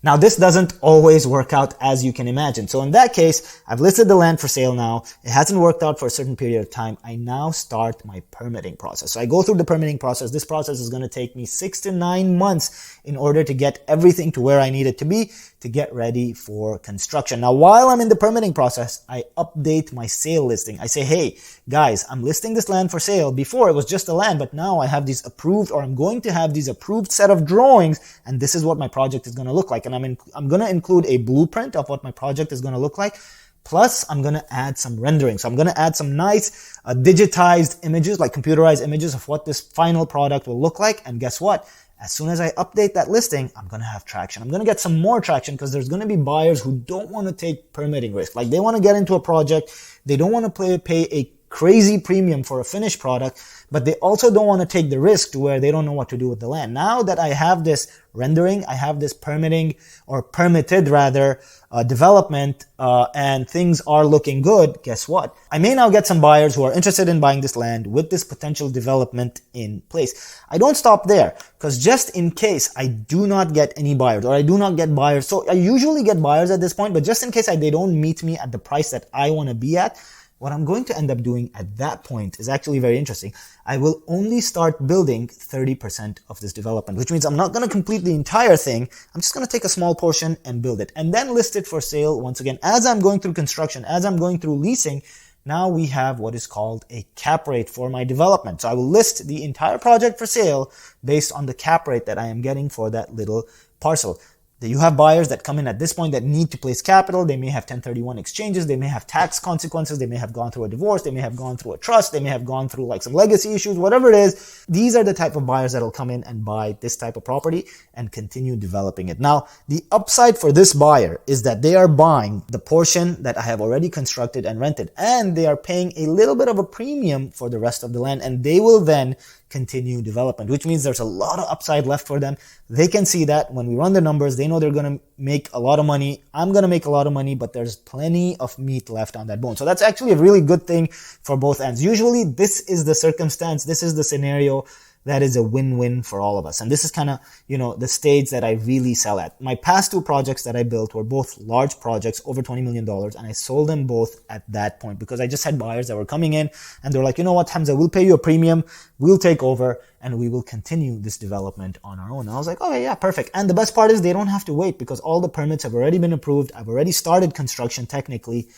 Now, this doesn't always work out as you can imagine. So in that case, I've listed the land for sale now. It hasn't worked out for a certain period of time. I now start my permitting process. So I go through the permitting process. This process is going to take me 6 to 9 months in order to get everything to where I need it to be to get ready for construction. Now, while I'm in the permitting process, I update my sale listing. I say, hey, guys, I'm listing this land for sale. Before it was just a land, but now I have these approved, or I'm going to have these approved set of drawings, and this is what my project is going to look like. And I'm going to include a blueprint of what my project is going to look like. Plus, I'm going to add some rendering. So I'm going to add some nice digitized images, like computerized images of what this final product will look like. And guess what? As soon as I update that listing, I'm going to have traction. I'm going to get some more traction because there's going to be buyers who don't want to take permitting risk. Like, they want to get into a project. They don't want to pay a crazy premium for a finished product, but they also don't want to take the risk to where they don't know what to do with the land. Now that I have this rendering, I have this permitting, or permitted rather, development, and things are looking good, guess what? I may now get some buyers who are interested in buying this land with this potential development in place. I don't stop there, because just in case I do not get any buyers, or I do not get buyers, so I usually get buyers at this point, but just in case they don't meet me at the price that I want to be at, what I'm going to end up doing at that point is actually very interesting. I will only start building 30% of this development, which means I'm not going to complete the entire thing. I'm just going to take a small portion and build it, and then list it for sale once again. As I'm going through construction, as I'm going through leasing, now we have what is called a cap rate for my development. So I will list the entire project for sale based on the cap rate that I am getting for that little parcel. You have buyers that come in at this point that need to place capital. They may have 1031 exchanges. They may have tax consequences. They may have gone through a divorce. They may have gone through a trust. They may have gone through like some legacy issues, whatever it is. These are the type of buyers that will come in and buy this type of property and continue developing it. Now, the upside for this buyer is that they are buying the portion that I have already constructed and rented, and they are paying a little bit of a premium for the rest of the land, and they will then continue development, which means there's a lot of upside left for them. They can see that when we run the numbers, they know they're going to make a lot of money. I'm going to make a lot of money, but there's plenty of meat left on that bone. So that's actually a really good thing for both ends. Usually this is the circumstance, this is the scenario that is a win-win for all of us. And this is kind of, the stage that I really sell at. My past two projects that I built were both large projects, over $20 million, and I sold them both at that point because I just had buyers that were coming in and they're like, you know what, Hamza, we'll pay you a premium, we'll take over, and we will continue this development on our own. And I was like, okay, yeah, perfect. And the best part is they don't have to wait because all the permits have already been approved. I've already started construction technically.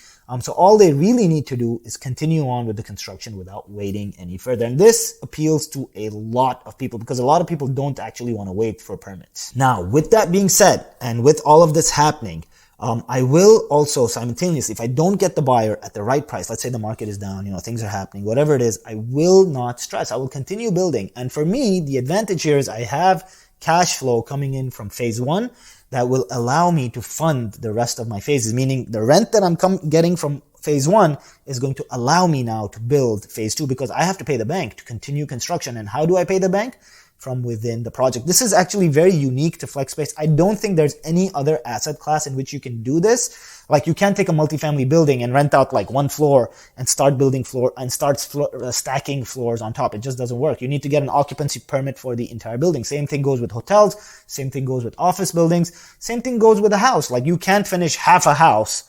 So all they really need to do is continue on with the construction without waiting any further. And this appeals to a lot of people because a lot of people don't actually want to wait for permits. Now, with that being said, and with all of this happening, I will also simultaneously, if I don't get the buyer at the right price, let's say the market is down, things are happening, whatever it is, I will not stress. I will continue building. And for me, the advantage here is I have cash flow coming in from phase one that will allow me to fund the rest of my phases, meaning the rent that I'm getting from phase one is going to allow me now to build phase two because I have to pay the bank to continue construction. And how do I pay the bank? From within the project. This is actually very unique to FlexSpace. I don't think there's any other asset class in which you can do this. Like, you can't take a multifamily building and rent out like one floor and start building stacking floors on top. It just doesn't work. You need to get an occupancy permit for the entire building. Same thing goes with hotels. Same thing goes with office buildings. Same thing goes with a house. Like, you can't finish half a house,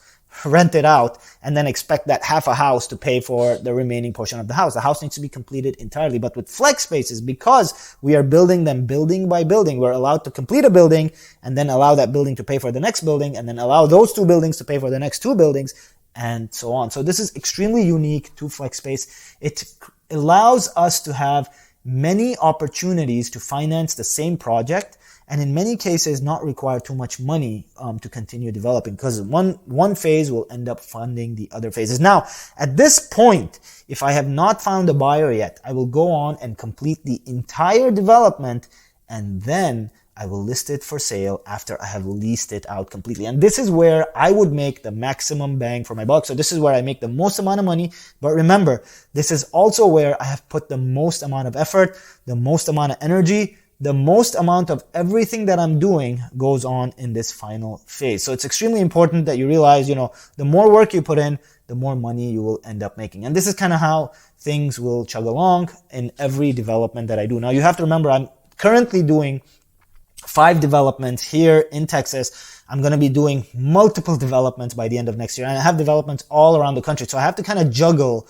rent it out, and then expect that half a house to pay for the remaining portion of the house. The house needs to be completed entirely. But with flex spaces, because we are building them building by building, we're allowed to complete a building and then allow that building to pay for the next building and then allow those two buildings to pay for the next two buildings and so on. So this is extremely unique to FlexSpace. It allows us to have many opportunities to finance the same project, and in many cases not require too much money to continue developing, because one phase will end up funding the other phases. Now, at this point, if I have not found a buyer yet, I will go on and complete the entire development, and then I will list it for sale after I have leased it out completely. And this is where I would make the maximum bang for my buck. So this is where I make the most amount of money. But remember, this is also where I have put the most amount of effort, the most amount of energy, the most amount of everything that I'm doing goes on in this final phase. So it's extremely important that you realize, the more work you put in, the more money you will end up making. And this is kind of how things will chug along in every development that I do. Now, you have to remember, I'm currently doing 5 developments here in Texas. I'm going to be doing multiple developments by the end of next year. And I have developments all around the country. So I have to kind of juggle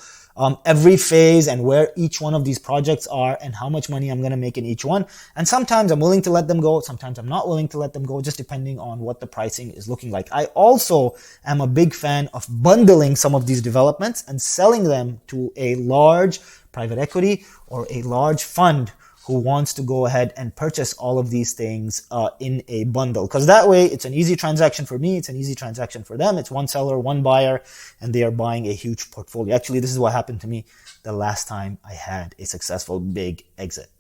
every phase and where each one of these projects are and how much money I'm going to make in each one. And sometimes I'm willing to let them go. Sometimes I'm not willing to let them go, just depending on what the pricing is looking like. I also am a big fan of bundling some of these developments and selling them to a large private equity or a large fund who wants to go ahead and purchase all of these things in a bundle. Because that way, it's an easy transaction for me, it's an easy transaction for them. It's one seller, one buyer, and they are buying a huge portfolio. Actually, this is what happened to me the last time I had a successful big exit.